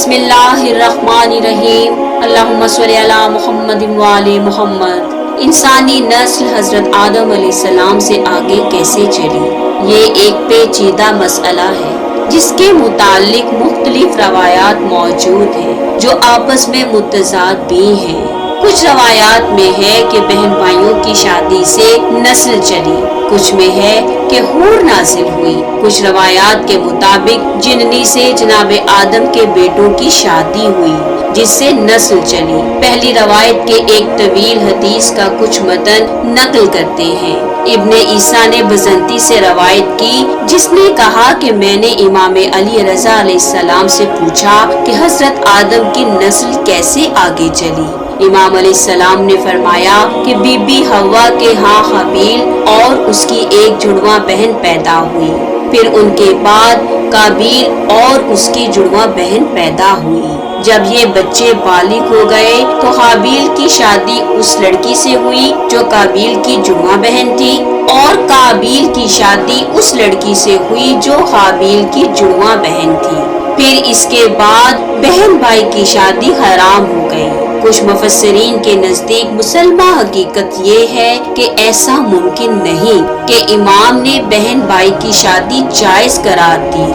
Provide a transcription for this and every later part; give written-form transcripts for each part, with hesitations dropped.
बिस्मिल्लाहिर्रहमानिर्रहीम। अल्लाहुम्मा सल्ली अला मुहम्मद व आले मुहम्मद। इंसानी नस्ल हजरत आदम अलैहिस्सलाम से आगे कैसे चली, ये एक पेचीदा मसला है जिसके मुतालिक मुख्तलिफ रवायात मौजूद हैं जो आपस में मुतजाद भी हैं। कुछ रवायात में है कि बहन भाइयों की शादी से नस्ल चली, कुछ में है कि हूर नाजिल हुई। कुछ रवायात के मुताबिक जिन्नी से जनाबे आदम के बेटों की शादी हुई जिससे नस्ल चली। पहली रवायत के एक तवील हदीस का कुछ मतन नकल करते हैं। इब्ने ईसा ने बसंती से रवायत की जिसने कहा कि मैंने इमाम अली रज़ा अलैहिस्सलाम से पूछा कि हजरत आदम की नस्ल कैसे आगे चली। इमाम अलैहिस्सलाम ने फरमाया कि बीबी हवा के यहाँ हाबील और उसकी एक जुड़वा बहन पैदा हुई, फिर उनके बाद काबील और उसकी जुड़वा बहन पैदा हुई। जब ये बच्चे बालिग हो गए तो हाबील की शादी उस लड़की से हुई जो काबील की जुड़वा बहन थी, और काबील की शादी उस लड़की से हुई जो हाबील की जुड़वा बहन थी। फिर इसके बाद बहन भाई की शादी हराम हो गई। कुछ मुफस्सिरीन के नजदीक मुसलमा हकीकत ये है कि ऐसा मुमकिन नहीं कि इमाम ने बहन भाई की शादी जायज करार दी।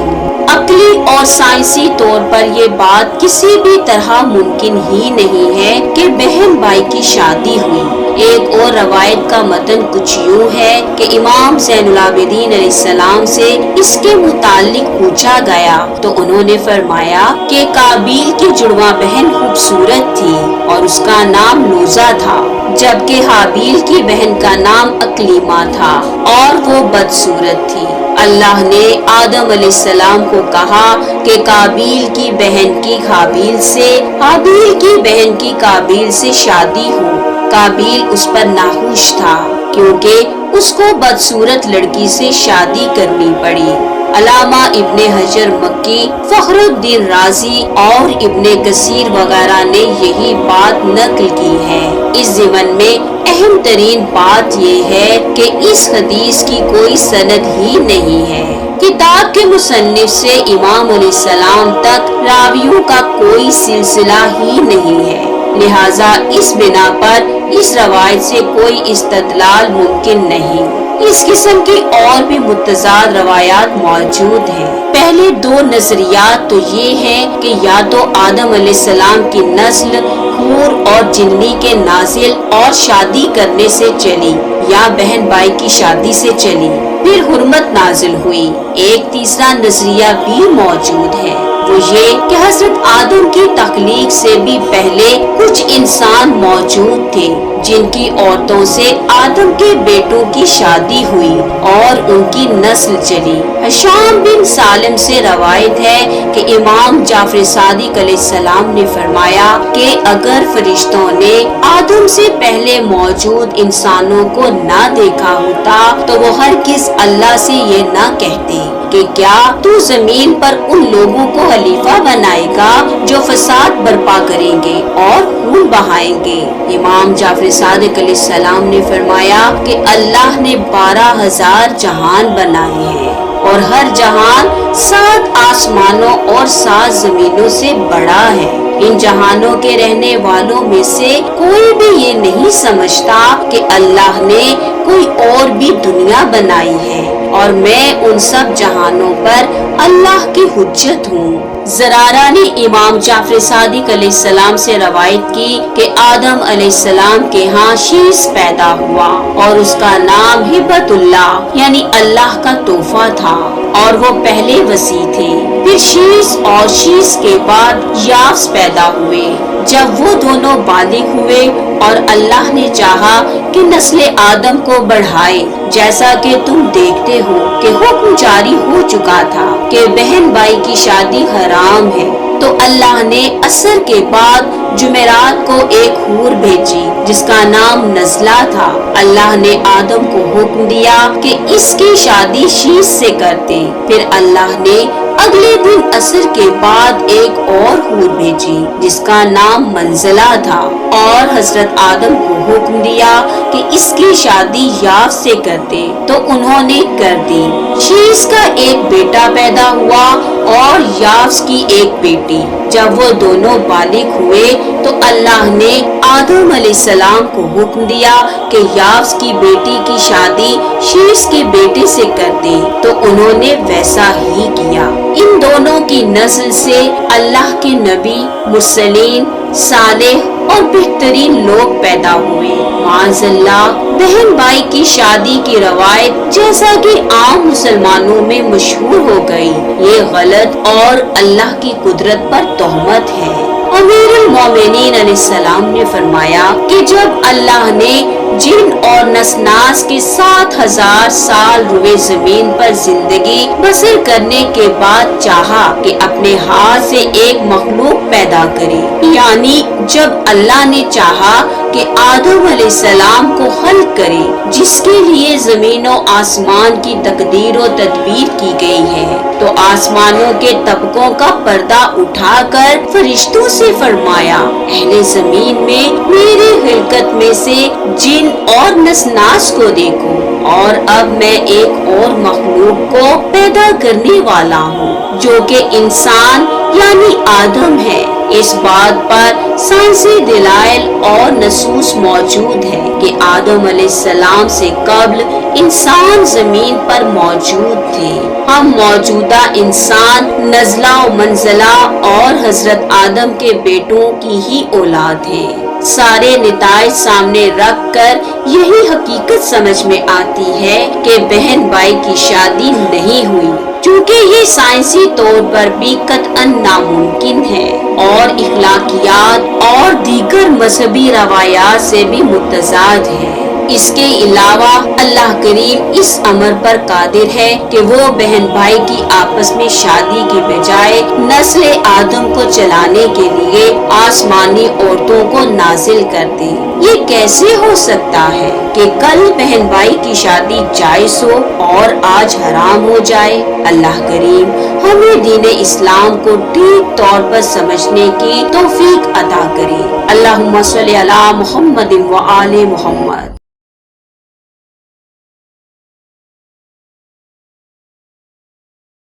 अक्ली और साइंसी तौर पर ये बात किसी भी तरह मुमकिन ही नहीं है कि बहन भाई की शादी हुई। एक और रवायत का मतन कुछ यूँ है कि इमाम ज़ैनुल आबिदीन अलैहिस्सलाम से इसके मुतालिक पूछा गया तो उन्होंने फरमाया कि काबील की जुड़वा बहन खूबसूरत थी और उसका नाम लोजा था, जबकि हाबील की बहन का नाम अकलीमा था और वो बदसूरत थी। अल्लाह ने आदम अलैहिस्सलाम को कहा कि काबील की बहन की हाबील से, हाबील की बहन की काबील से शादी हो। काबील उस पर नाखुश था क्योंकि उसको बदसूरत लड़की से शादी करनी पड़ी। अलामा इब्ने हजर मक्की, फखरुद्दीन राजी और इब्ने कसीर वगैरह ने यही बात नकल की है। इस ज़िमन में अहम तरीन बात ये है कि इस हदीस की कोई सनद ही नहीं है। किताब के मुसन्निफ से इमाम अलैहिस्सलाम तक रावियों का कोई सिलसिला ही नहीं है, लिहाजा इस बिना पर इस रवायत से कोई इस्तदलाल मुमकिन नहीं। इस किस्म की और भी मुतज़ाद रवायात मौजूद हैं। पहले दो नजरियात तो ये हैं कि या तो आदम अलैहिस्सलाम की नस्ल हूर और जिन्नी के नाजिल और शादी करने से चली, या बहन भाई की शादी से चली फिर हुर्मत नाजिल हुई। एक तीसरा नजरिया भी मौजूद है, वो ये कि हजरत आदम की तख्लीक से भी पहले कुछ इंसान मौजूद थे जिनकी औरतों से आदम के बेटों की शादी हुई और उनकी नस्ल चली। हशाम बिन सालिम से रवायत है कि इमाम जाफर सादिक अलैहिस्सलाम ने फरमाया कि अगर फरिश्तों ने आदम से पहले मौजूद इंसानों को ना देखा होता तो वो हरगिज़ अल्लाह से ये ना कहते कि क्या तू जमीन पर उन लोगों को खलीफा बनाएगा जो फसाद बर्पा करेंगे और खून बहाएंगे। इमाम जाफर सादिक अलैहिस्सलाम ने फरमाया कि अल्लाह ने 12,000 जहान बनाए हैं और हर जहान 7 आसमानों और 7 जमीनों से बड़ा है। इन जहानों के रहने वालों में से कोई भी ये नहीं समझता कि अल्लाह ने कोई और भी दुनिया बनाई है और मैं उन सब जहानों पर अल्लाह की हुज्जत हूँ। ज़रारा ने इमाम जाफर सादिक अलैहिस्सलाम से रवायत की कि आदम अलैहिस्सलाम के यहाँ शीस पैदा हुआ और उसका नाम हिबतुल्लाह यानी अल्लाह का तोहफा था और वो पहले वसी थे। फिर शीस और शीस के बाद याफ्स पैदा हुए। जब वो दोनों बालिग हुए और अल्लाह ने चाहा कि नस्ल आदम को बढ़ाए, जैसा कि तुम देखते हो कि हुक्म जारी हो चुका था कि बहन भाई की शादी हराम है, तो अल्लाह ने असर के बाद जुमेरात को एक हूर भेजी जिसका नाम नज़ला था। अल्लाह ने आदम को हुक्म दिया कि इसकी शादी शीस से करते। फिर अल्लाह ने اگلے دن عصر کے بعد ایک اور حور بھیجی جس کا نام منزلہ تھا، اور حضرت آدم کو حکم دیا کہ اس کی شادی یاف سے کر دے، تو انہوں نے کر دی۔ شیس کا ایک بیٹا پیدا ہوا اور یافس کی ایک بیٹی۔ جب وہ دونوں بالغ ہوئے تو اللہ نے آدم علیہ السلام کو حکم دیا کہ یافس کی بیٹی کی شادی شیس کے بیٹے سے کر دے، تو انہوں نے ویسا ہی کیا۔ ان دونوں کی نسل سے اللہ کے نبی، مرسلین، صالح اور بہترین لوگ پیدا ہوئے۔ معاذ اللہ، بہن بھائی کی شادی کی روایت جیسا کہ عام مسلمانوں میں مشہور ہو گئی، یہ غلط اور اللہ کی قدرت پر تہمت ہے۔ امیر المومنین علیہ السلام نے فرمایا کہ جب اللہ نے جن اور نسناس کے 7000 سال روئے زمین پر زندگی بسر کرنے کے بعد چاہا کہ اپنے ہاتھ سے ایک مخلوق پیدا کرے، یعنی جب اللہ نے چاہا کہ آدم علیہ السلام کو خلق کرے، جس کے لیے زمین و آسمان کی تقدیر و تدبیر کی گئی ہے، تو آسمانوں کے طبقوں کا پردہ اٹھا کر فرشتوں سے فرمایا، اہل زمین میں میری خلقت میں سے جن اور نسناس کو دیکھو، اور اب میں ایک اور مخلوق کو پیدا کرنے والا ہوں جو کہ انسان یعنی آدم ہے۔ اس بات پر سائنسی دلائل اور نصوص موجود ہے کہ آدم علیہ السلام سے قبل انسان زمین پر موجود تھے۔ ہم موجودہ انسان نزلہ و منزلہ اور حضرت آدم کے بیٹوں کی ہی اولاد ہیں۔ سارے نتائج سامنے رکھ کر یہی حقیقت سمجھ میں آتی ہے کہ بہن بھائی کی شادی نہیں ہوئی، چونکہ یہ سائنسی طور پر بھی قطعاً ناممکن ہے اور اخلاقیات اور دیگر مذہبی روایات سے بھی متضاد ہے۔ اس کے علاوہ اللہ کریم اس امر پر قادر ہے کہ وہ بہن بھائی کی آپس میں شادی کے بجائے نسل آدم کو چلانے کے لیے آسمانی عورتوں کو نازل کر دے۔ یہ کیسے ہو سکتا ہے کہ کل بہن بھائی کی شادی جائز ہو اور آج حرام ہو جائے؟ اللہ کریم ہمیں دین اسلام کو ٹھیک طور پر سمجھنے کی توفیق عطا کرے۔ اللہم صلی علی محمد و آل محمد۔